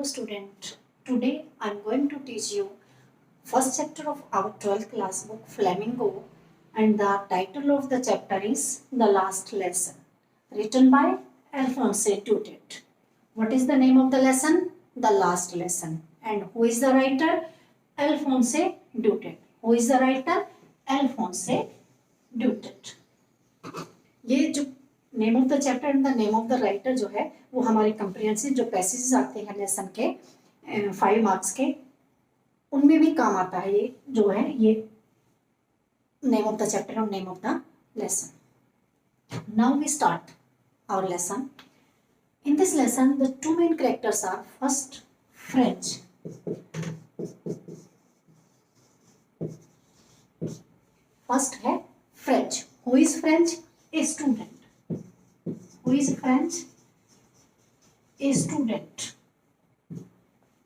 student. Today I am going to teach you first chapter of our 12th class book Flamingo, and the title of the chapter is The Last Lesson, written by Alphonse Daudet. What is the name of the lesson? The Last Lesson. And who is the writer? Alphonse Daudet. Who is the writer? Alphonse Daudet. ये जो name of the chapter and the name of the writer जो है वो हमारे comprehensive जो passages आते हैं lesson के 5 मार्क्स के, उनमें भी काम आता है। ये जो है ये नेम ऑफ द चैप्टर और name of the lesson. Now we start our lesson. In this lesson the two main characters are first French. First है French. Who is French? A student. Who is French? A student.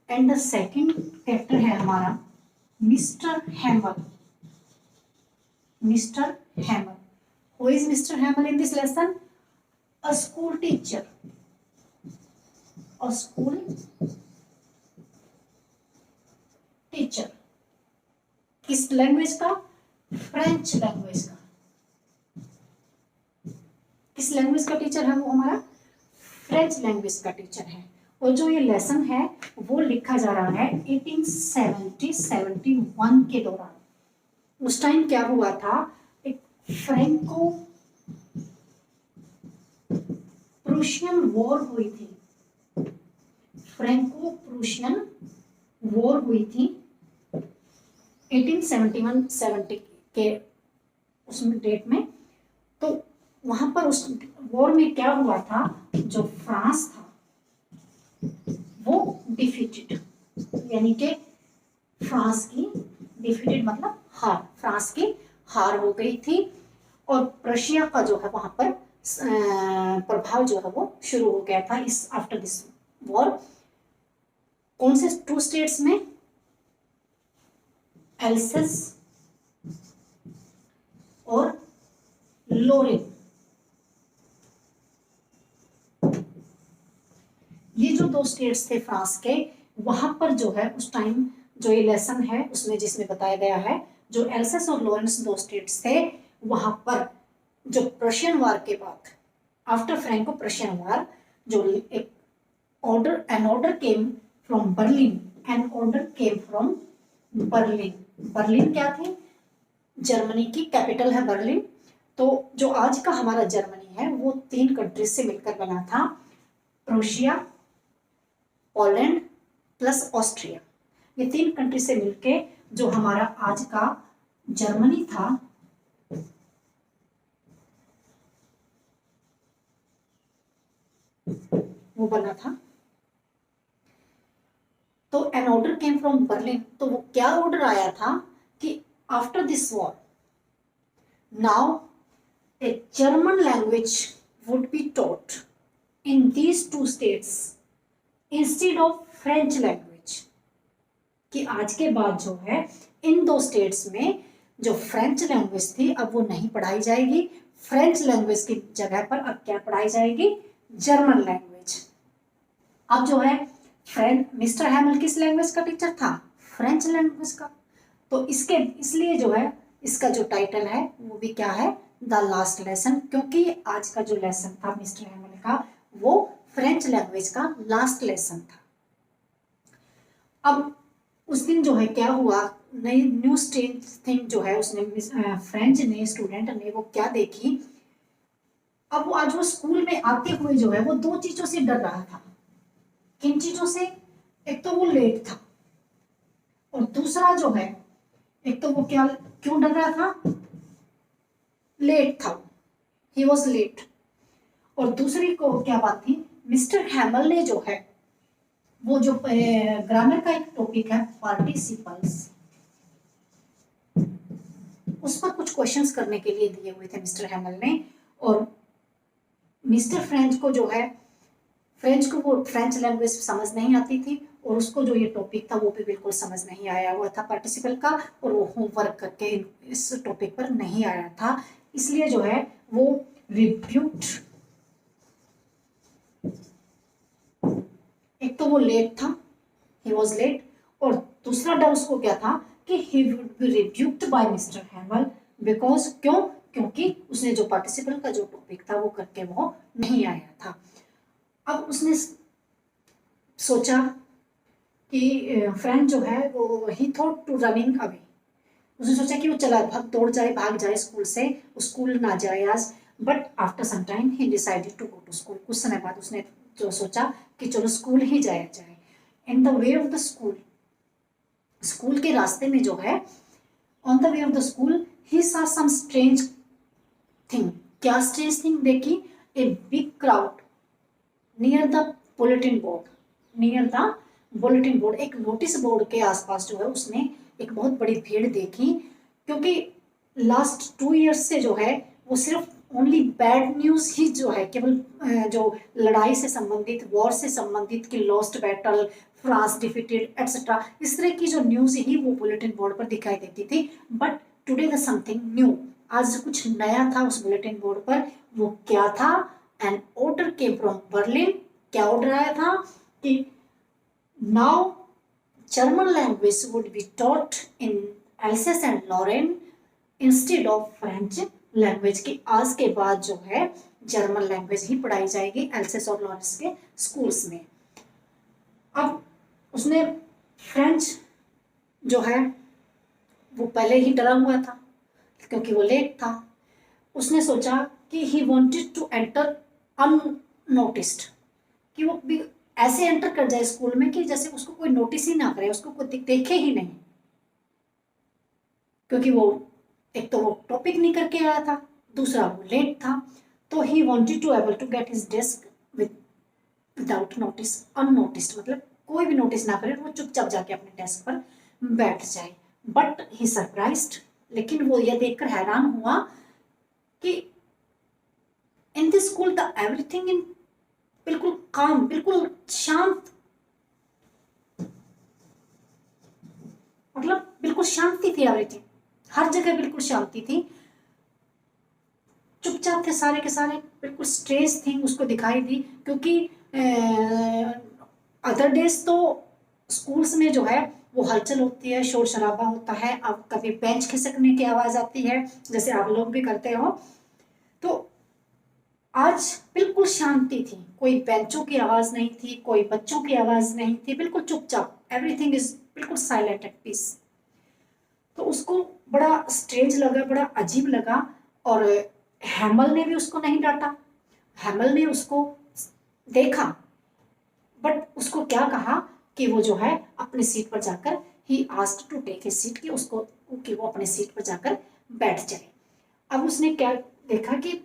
And the second character है हमारा Mr. Hamel. Mr. Hamel. Who is Mr. Hamel in this lesson? A school teacher. A school teacher. किस language का? French language का। किस language का teacher है वो? हमारा फ्रेंच लैंग्वेज का टीचर है। और जो ये लेसन है वो लिखा जा रहा है 1870-71 के दौरान। उस टाइम क्या हुआ था, एक फ्रैंको प्रूशियन वॉर हुई थी। फ्रैंको प्रूशियन वॉर हुई थी 1871-70 के उस डेट में। तो वहां पर उस वॉर में क्या हुआ था, जो फ्रांस था वो डिफीटेड, यानी कि फ्रांस की डिफीटेड मतलब हार, फ्रांस की हार हो गई थी। और रशिया का जो है वहां पर प्रभाव जो है वो शुरू हो गया था इस आफ्टर दिस वॉर। कौन से 2 स्टेट्स में? एल्सेस और लोरेन। ये जो 2 स्टेट्स थे फ्रांस के, वहां पर जो है उस टाइम जो ये लेसन है उसमें जिसमें बताया गया है, जो एल्सेस और लोरेंस 2 स्टेट्स थे, वहां पर जो प्रशियन वार के बाद आफ्टर फ्रैंको प्रशियन वार जो एक order an order came from Berlin. An order came from Berlin. Berlin क्या थी? जर्मनी की कैपिटल है बर्लिन। तो जो आज का हमारा जर्मनी है वो 3 कंट्रीज से मिलकर बना था, प्रूशिया, पोलैंड प्लस ऑस्ट्रिया। ये 3 कंट्री से मिलके जो हमारा आज का जर्मनी था वो बना था। तो an order came from Berlin. तो वो क्या ऑर्डर आया था कि after this war now a German language would be taught in these 2 states instead of French language। कि आज के बाद जो है इन 2 स्टेट्स में जो फ्रेंच लैंग्वेज थी अब वो नहीं पढ़ाई जाएगी। फ्रेंच लैंग्वेज की जगह पर अब क्या पढ़ाई जाएगी? German language. अब जो है मिस्टर हैमल किस लैंग्वेज का टीचर था? फ्रेंच लैंग्वेज का। तो इसलिए जो है इसका जो टाइटल है वो भी क्या है? The last lesson. क्योंकि आज का जो लेसन था मिस्टर हैमल का वो फ्रेंच लैंग्वेज का लास्ट लेसन था। अब उस दिन जो है क्या हुआ, नई न्यू स्ट्रेंज थिंग जो है उसने फ्रेंच ने स्टूडेंट ने वो क्या देखी। अब वो आज वो स्कूल में आते हुए जो है वो 2 चीजों से डर रहा था। किन चीजों से? एक तो वो लेट था, और दूसरा जो है एक तो वो क्या क्यों डर रहा था? लेट था, ही वॉज लेट। और दूसरी को क्या बात थी, मिस्टर हैमल ने जो है वो जो ग्रामर का एक टॉपिक है पार्टिसिपल्स, उस पर कुछ क्वेश्चंस करने के लिए दिए हुए थे मिस्टर हैमल ने। और मिस्टर फ्रेंच को जो है फ्रेंच को वो फ्रेंच लैंग्वेज समझ नहीं आती थी, और उसको जो ये टॉपिक था वो भी बिल्कुल समझ नहीं आया हुआ था पार्टिसिपल का, और वो होमवर्क करके इस टॉपिक पर नहीं आया था। इसलिए जो है वो रिब्यूट, एक तो वो लेट था ही वॉज लेट। और दूसरा डर उसको क्या था कि he would be rebuked by mister Hamel, because क्यों, क्योंकि उसने जो पार्टिसिपल का जो टॉपिक था वो करके वो नहीं आया था। अब उसने सोचा कि फ्रेंड जो है वो he thought to running away, उसने सोचा कि वो चला दौड़ जाए, भाग जाए स्कूल से, स्कूल ना जाए आज। But after some time he decided to go to school, कुछ समय बाद उसने जो सोचा कि चलो स्कूल ही जाया जाए। In the way of the school, school के रास्ते में जो है, on the way of the school he saw some strange thing। क्या स्ट्रेंज थिंग देखी? A big crowd near the bulletin board, near the bulletin board, एक notice board के आसपास जो है उसने एक बहुत बड़ी भीड़ देखी। क्योंकि लास्ट 2 ईयर्स से जो है वो सिर्फ ओनली बैड न्यूज ही जो है, केवल जो लड़ाई से संबंधित, वॉर से संबंधित कि lost battle, France defeated etcetera, इस तरह की जो न्यूज ही वो बुलेटिन बोर्ड पर दिखाई देती थी। But today the something new, आज कुछ नया था उस बुलेटिन बोर्ड पर। वो क्या था? An order came from Berlin. क्या ऑर्डर आया था कि now German language would be taught in Alsace and Lorraine instead of French language, की आज के बाद जो है जर्मन लैंग्वेज ही पढ़ाई जाएगी एल्सेस और लॉरेंस के स्कूल्स में। अब उसने फ्रेंच जो है वो पहले ही डरा हुआ था क्योंकि वो लेट था। उसने सोचा कि he wanted to enter unnoticed, कि वो भी ऐसे एंटर कर जाए स्कूल में कि जैसे उसको कोई नोटिस ही ना करे, उसको कोई देखे ही नहीं। क्योंकि वो एक तो वो टॉपिक नहीं करके आया था, दूसरा वो लेट था। तो he wanted to able to get his desk without notice, unnoticed, मतलब कोई भी नोटिस ना करे, वो चुपचाप जाके अपने डेस्क पर बैठ जाए। बट ही सरप्राइज्ड, लेकिन वो ये देखकर हैरान हुआ कि in this school the everything in बिल्कुल काम, बिल्कुल शांत, मतलब बिल्कुल शांति थी, एवरीथिंग हर जगह बिल्कुल शांति थी। चुपचाप थे सारे के सारे, बिल्कुल स्ट्रेस थिंग उसको दिखाई दी। क्योंकि अदर डेज तो स्कूल्स में जो है वो हलचल होती है, शोर शराबा होता है, अब कभी बेंच खिसकने की आवाज आती है जैसे आप लोग भी करते हो। तो आज बिल्कुल शांति थी, कोई बेंचों की आवाज नहीं थी, कोई बच्चों की आवाज नहीं थी, बिल्कुल चुपचाप, एवरीथिंग इज बिल्कुल साइलेंट एट पीस। तो उसको बड़ा स्ट्रेंज लगा, बड़ा अजीब लगा। और हैमल ने भी उसको नहीं डांटा, हैमल ने उसको देखा, बट उसको क्या कहा कि वो जो है अपनी सीट पर जाकर, he asked to take his seat, कि उसको कि वो अपनी सीट पर जाकर बैठ जाए। अब उसने क्या देखा कि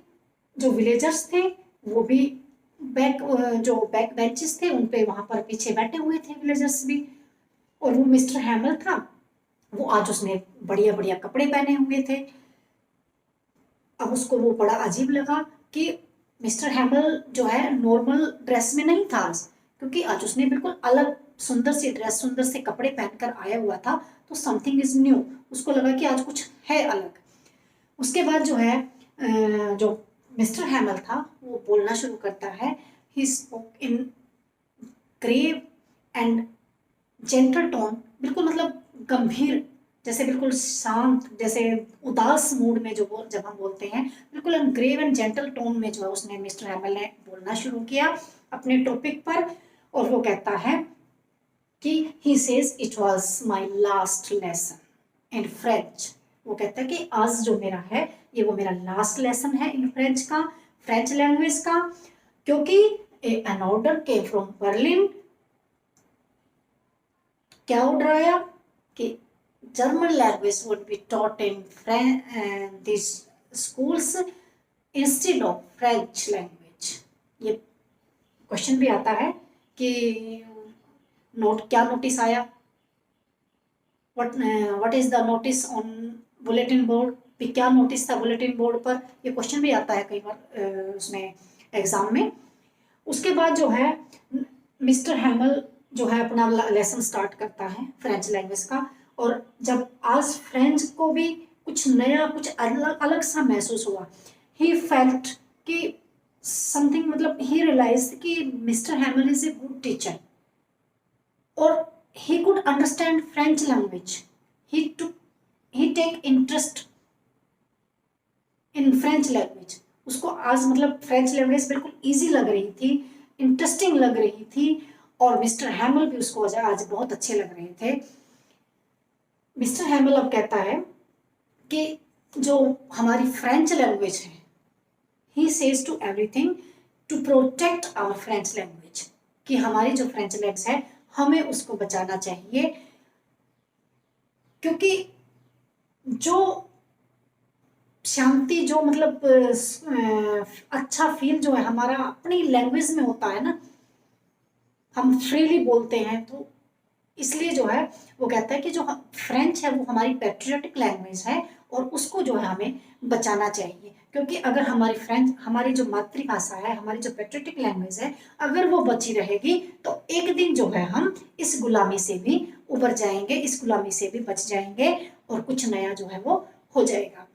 जो विलेजर्स थे वो भी जो बैक बेंचेस थे उन पे वहां पर पीछे बैठे हुए थे विलेजर्स भी। और वो मिस्टर हैमल था, वो आज उसने बढ़िया बढ़िया कपड़े पहने हुए थे। अब उसको वो बड़ा अजीब लगा कि मिस्टर हैमल जो है नॉर्मल ड्रेस में नहीं था आज, क्योंकि आज उसने बिल्कुल अलग सुंदर सी ड्रेस, सुंदर से कपड़े पहनकर आया हुआ था। तो समथिंग इज न्यू, उसको लगा कि आज कुछ है अलग। उसके बाद जो है जो मिस्टर हैमल था वो बोलना शुरू करता है। He spoke in grave and gentle tone, बिल्कुल मतलब गंभीर, जैसे बिल्कुल शांत, जैसे उदास मूड में जो जब हम बोलते हैं, बिल्कुल ग्रेव एंड जेंटल टोन में जो है उसने मिस्टर हैमल ने बोलना शुरू किया अपने टॉपिक पर। और वो कहता है कि he says it was my last lesson in French. वो कहता है कि आज जो मेरा है ये वो मेरा लास्ट लेसन है इन फ्रेंच का, फ्रेंच लैंग्वेज का। क्योंकि an order came from Berlin, क्या ऑर्डर आया कि German language would be taught in this schools instead of French language. ये क्वेश्चन भी आता है कि क्या नोटिस आया, what is the notice on bulletin board, भी क्या नोटिस था बुलेटिन बोर्ड पर, ये क्वेश्चन भी आता है कई बार उसमें एग्जाम में। उसके बाद जो है मिस्टर हैमल जो है अपना लेसन स्टार्ट करता है फ्रेंच लैंग्वेज का। और जब आज फ्रेंच को भी कुछ नया, कुछ अलग अलग सा महसूस हुआ, ही फेल्ट कि समथिंग, मतलब ही रियलाइज कि mister हैमल is a good teacher. और he could understand French language. He take interest in French language. उसको आज मतलब फ्रेंच लैंग्वेज बिल्कुल इजी लग रही थी, इंटरेस्टिंग लग रही थी, और मिस्टर हैमल भी उसको आज बहुत अच्छे लग रहे थे। मिस्टर हैमल अब कहता है कि जो हमारी फ्रेंच लैंग्वेज है, he says to everything to protect our French language, कि हमारी जो फ्रेंच लैंग्वेज है हमें उसको बचाना चाहिए, क्योंकि जो शांति, जो मतलब अच्छा फील जो है हमारा अपनी लैंग्वेज में होता है ना, हम फ्रीली बोलते हैं, तो इसलिए जो है वो कहता है कि जो फ्रेंच है वो हमारी पैट्रियोटिक लैंग्वेज है और उसको जो है हमें बचाना चाहिए, क्योंकि अगर हमारी फ्रेंच, हमारी जो मातृभाषा है, हमारी जो पैट्रियोटिक लैंग्वेज है, अगर वो बची रहेगी तो एक दिन जो है हम इस गुलामी से भी उबर जाएंगे, इस गुलामी से भी बच जाएंगे और कुछ नया जो है वो हो जाएगा।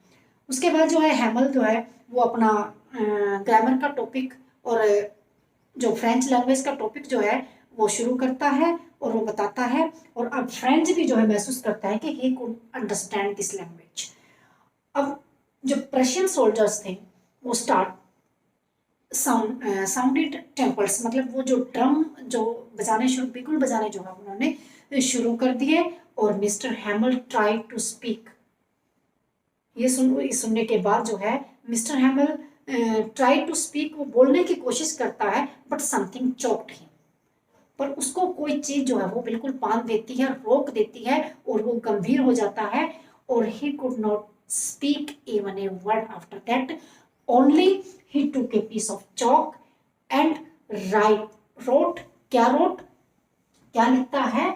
उसके बाद जो है हैमल जो है वो अपना ग्रामर का टॉपिक और जो फ्रेंच लैंग्वेज का टॉपिक जो है वो शुरू करता है और वो बताता है, और अब फ्रेंच भी जो है महसूस करता है कि he could understand this language. अब जो प्रशियन सोल्जर्स थे वो साउंडेड टेम्पल्स, मतलब वो जो ड्रम जो बजाने शुरू, बिल्कुल बजाने जो है उन्होंने शुरू कर दिए, और mister Hamel try to speak. ये सुनने के बाद जो है mister Hamel try to speak, वो बोलने की कोशिश करता है, बट समथिंग चोक्ड हिम, पर उसको कोई चीज जो है वो बिल्कुल बांध देती है, रोक देती है, और वो गंभीर हो जाता है, और he could not speak even a word after that, only he took a piece of chalk and wrote, क्या लिखता है,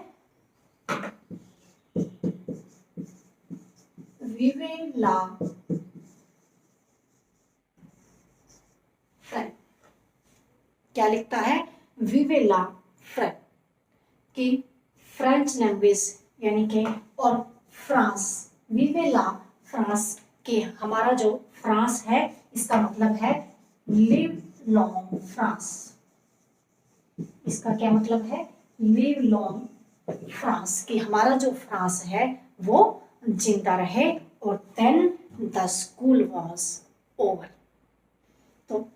विवेला फ्रेंड, क्या लिखता है, विवेला फ्रेंड, कि फ्रेंच लैंग्वेज यानी कि, और फ्रांस, विवेला फ्रांस, के हमारा जो फ्रांस है इसका मतलब है लिव लॉन्ग फ्रांस, इसका क्या मतलब है, लिव लॉन्ग फ्रांस, कि हमारा जो फ्रांस है वो जिंदा रहे, और then the school was over. तो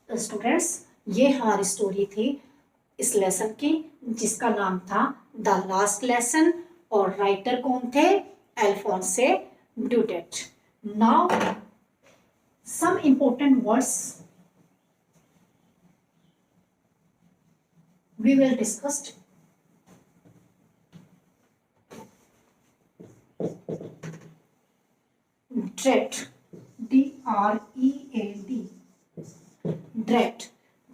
स्टूडेंट्स, ये हमारी स्टोरी थी इस लेसन की, जिसका नाम था द लास्ट लेसन, और राइटर कौन थे, Alphonse Daudet. Now some important words we will discuss. Dread, D-R-E-A-D, dread,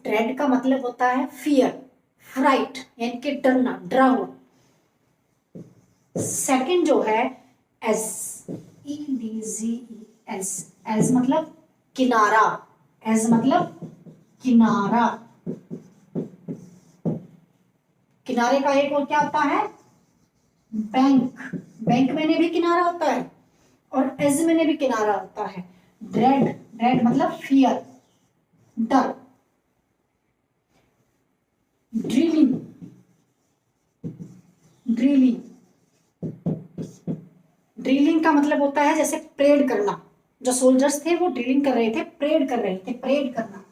dread का मतलब होता है fear, fright यानी कि डरना, डरा हुआ। सेकंड जो है as, E-D-Z-E-S, as मतलब किनारा, as मतलब किनारा, किनारे का एक और क्या होता है, बैंक, बैंक में भी किनारा होता है, और एज में भी किनारा होता है। ड्रेड, ड्रेड मतलब फियर, डर। ड्रिलिंग, ड्रिलिंग, ड्रिलिंग का मतलब होता है जैसे परेड करना, जो सोल्जर्स थे वो ड्रिलिंग कर रहे थे, परेड कर रहे थे, परेड करना।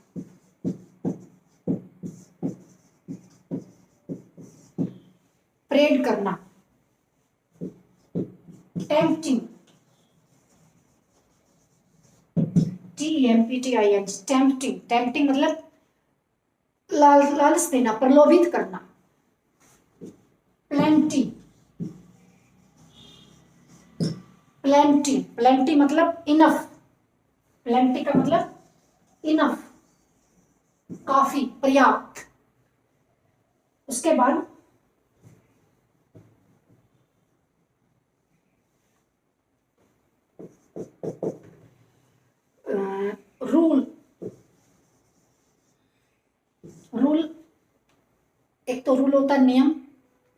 परेड करना। टेम्पटिंग, T-E-M-P-T-I-N, टेम्पटिंग, टेम्पटिंग मतलब लालच देना, प्रलोभित करना। प्लेंटी, प्लेंटी, प्लेंटी मतलब इनफ, प्लेंटी का मतलब इनफ, काफी, पर्याप्त। उसके बाद रूल, रूल, एक तो रूल होता है नियम,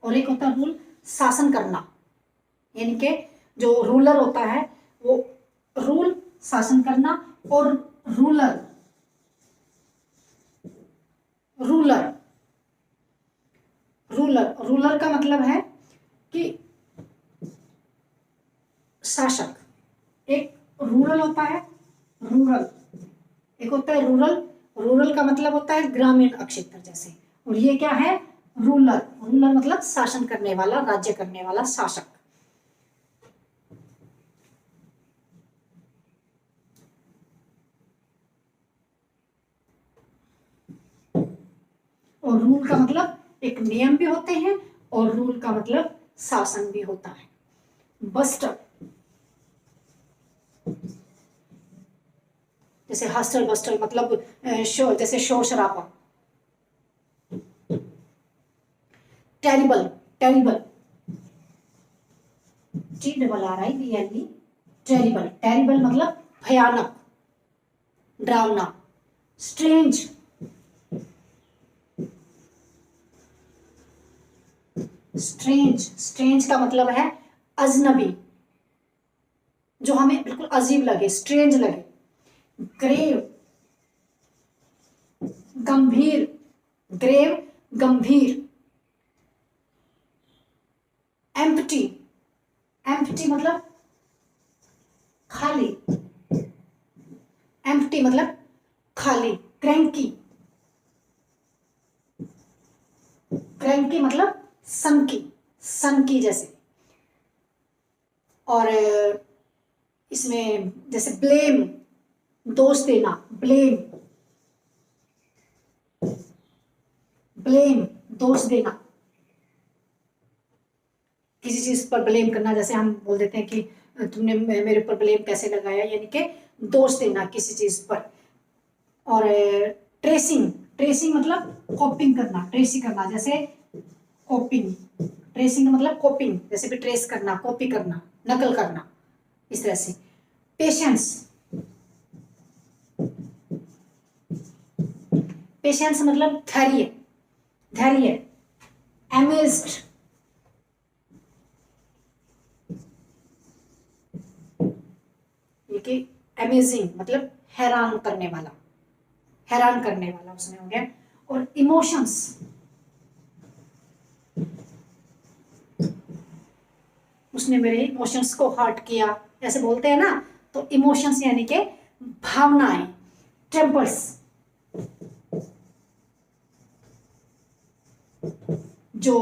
और एक होता है रूल शासन करना, यानी कि जो रूलर होता है वो रूल शासन करना, और रूलर, रूलर, रूलर, रूलर का मतलब है शासक। एक रूरल होता है, रूरल, एक होता है रूरल। रूरल का मतलब होता है ग्रामीण क्षेत्र जैसे, और ये क्या है, रूलर। रूलर मतलब शासन करने वाला, राज्य करने वाला, शासक। और रूल का मतलब एक नियम भी होते हैं, और रूल का मतलब शासन भी होता है। बस्टर, जैसे हस्टल बस्टल मतलब शोर, जैसे शोर शराबा। Terrible, terrible, TRRIBLE, terrible. Terrible मतलब भयानक, डरावना। स्ट्रेंज, स्ट्रेंज, स्ट्रेंज का मतलब है अजनबी, जो हमें बिल्कुल अजीब लगे, स्ट्रेंज लगे। ग्रेव, गंभीर, ग्रेव, गंभीर। एम्प्टी, एम्प्टी मतलब खाली, एम्प्टी मतलब खाली। क्रैंकी, क्रैंकी मतलब सनकी, सनकी जैसे। और इसमें जैसे ब्लेम, दोष देना, ब्लेम, ब्लेम दोष देना, किसी चीज पर ब्लेम करना। जैसे हम बोल देते हैं कि तुमने मेरे ऊपर ब्लेम कैसे लगाया, यानी कि दोष देना किसी चीज पर। और ट्रेसिंग, ट्रेसिंग मतलब कॉपिंग करना, ट्रेसिंग करना, जैसे कॉपिंग। ट्रेसिंग मतलब कॉपिंग, जैसे भी ट्रेस करना, कॉपी करना, नकल करना, इस तरह से। पेशेंस, पेशेंस मतलब धैर्य, धैर्य। अमेज्ड, ये कि अमेजिंग मतलब हैरान करने वाला, हैरान करने वाला उसमें हो गया। और इमोशंस, उसने मेरे इमोशंस को हर्ट किया, ऐसे बोलते हैं ना, तो इमोशंस यानी के भावनाएं। टेम्पर्स, जो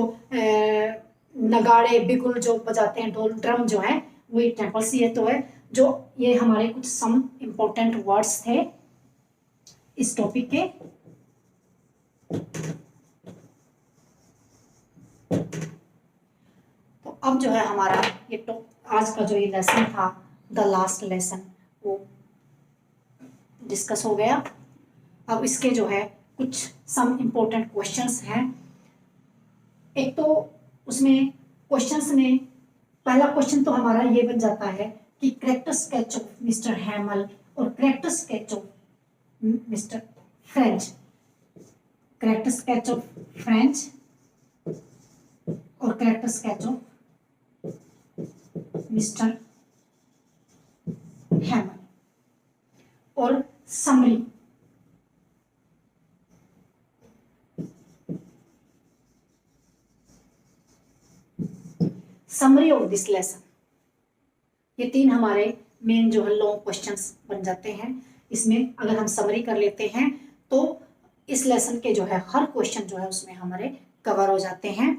नगाड़े बिगुल जो बजाते हैं, ढोल ड्रम जो है, वही टेम्पर्स। ये तो है जो, ये हमारे कुछ सम इंपॉर्टेंट वर्ड्स थे इस टॉपिक के। तो अब जो है हमारा ये आज का जो ये लेसन था, द लास्ट लेसन, वो डिस्कस हो गया। अब इसके जो है कुछ सम इंपॉर्टेंट क्वेश्चंस हैं। एक तो उसमें क्वेश्चंस में पहला क्वेश्चन तो हमारा ये बन जाता है कि character sketch of Mister Hamel और character sketch of Mister French, character sketch of French और character sketch of Mister Hamel, और summary. Summary of this lesson, ये तीन हमारे मेन जो है लॉन्ग क्वेश्चंस बन जाते हैं। इसमें अगर हम समरी कर लेते हैं तो इस लेसन के जो है हर क्वेश्चन जो है उसमें हमारे कवर हो जाते हैं।